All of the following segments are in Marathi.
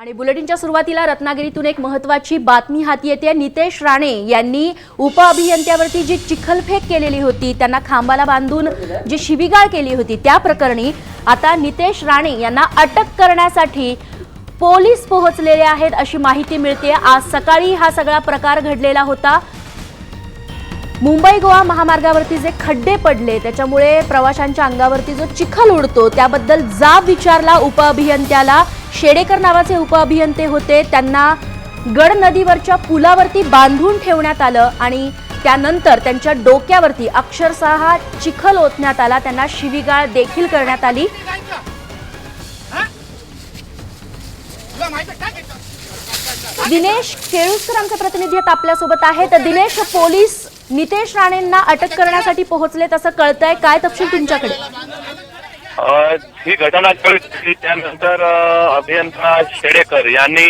आणि बुलेटिनच्या सुरुवातीला रत्नागिरीतून एक महत्त्वाची बातमी हाती येते। नितेश राणे यांनी उपअभियंत्यावरती जी चिखलफेक केलेली होती, त्यांना खांबाला बांधून जी शिवीगाळ केली होती, त्या प्रकरणी आता नितेश राणे यांना अटक करण्यासाठी पोलीस पोहोचलेले आहेत अशी माहिती मिळते। आज सकाळी हा सगळा प्रकार घडलेला होता। मुंबई गोवा महामार्गावरती जे खड्डे पडले त्याच्यामुळे प्रवाशांच्या अंगावरती जो चिखल उडतो त्याबद्दल जाब विचारला उपअभियंत्याला। शेडेकर नावाचे उपअभियंते होते, त्यांना गड नदीवरच्या पुलावरती बांधून ठेवण्यात आलं आणि त्यानंतर त्यांच्या डोक्यावरती अक्षरशः चिखल ओतण्यात आला, त्यांना शिवीगाळ देखील करण्यात आली। दिनेश केळुसकर आमचे प्रतिनिधी आपल्यासोबत आहेत। दिनेश, पोलीस नितेश राणेंना अटक करण्यासाठी पोहोचलेत असं कळतंय, काय तपशील तुमच्याकडे? ही घटना कळली त्यानंतर अभियंता शेडेकर यांनी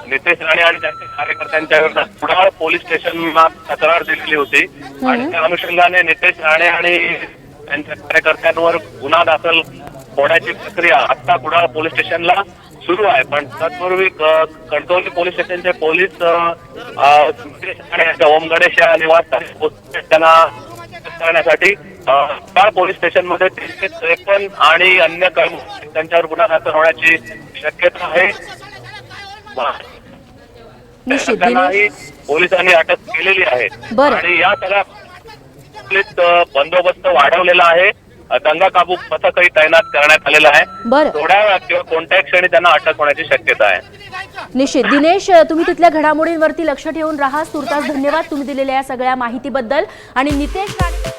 नितेश राणे आणि त्यांच्या कार्यकर्त्यांच्या विरोधात कुडाळ पोलीस स्टेशनला तक्रार दिलेली होती आणि त्या अनुषंगाने नितेश राणे आणि त्यांच्या कार्यकर्त्यांवर गुन्हा दाखल होण्याची प्रक्रिया आता कुडाळ पोलीस स्टेशनला सुरू आहे। पण तत्पूर्वी कणकवली पोलीस स्टेशनचे पोलीस नितेश राणे यांच्या ओमगणेश या निवासस्थानी त्यांना करण्यासाठी कुडाळ पोलीस स्टेशन मध्ये 353 आणि अन्य कर्मचारी त्यांच्यावर गुन्हा दाखल होण्याची शक्यता आहे। त्यांनाही पोलिसांनी अटक केलेली आहे आणि या सगळ्या पोलीस बंदोबस्त वाढवलेला आहे। दंगा काबू पथकही तैनात करण्यात आलेला आहे। थोड्या वेळात किंवा कोणत्याही क्षणी त्यांना अटक होण्याची शक्यता आहे। निश्चित। दिनेश, तुम्ही तिथल्या घडामोडींवरती लक्ष ठेवून राहा। तुर्तास धन्यवाद तुम्ही दिलेल्या या सगळ्या माहितीबद्दल। आणि नितेश राणे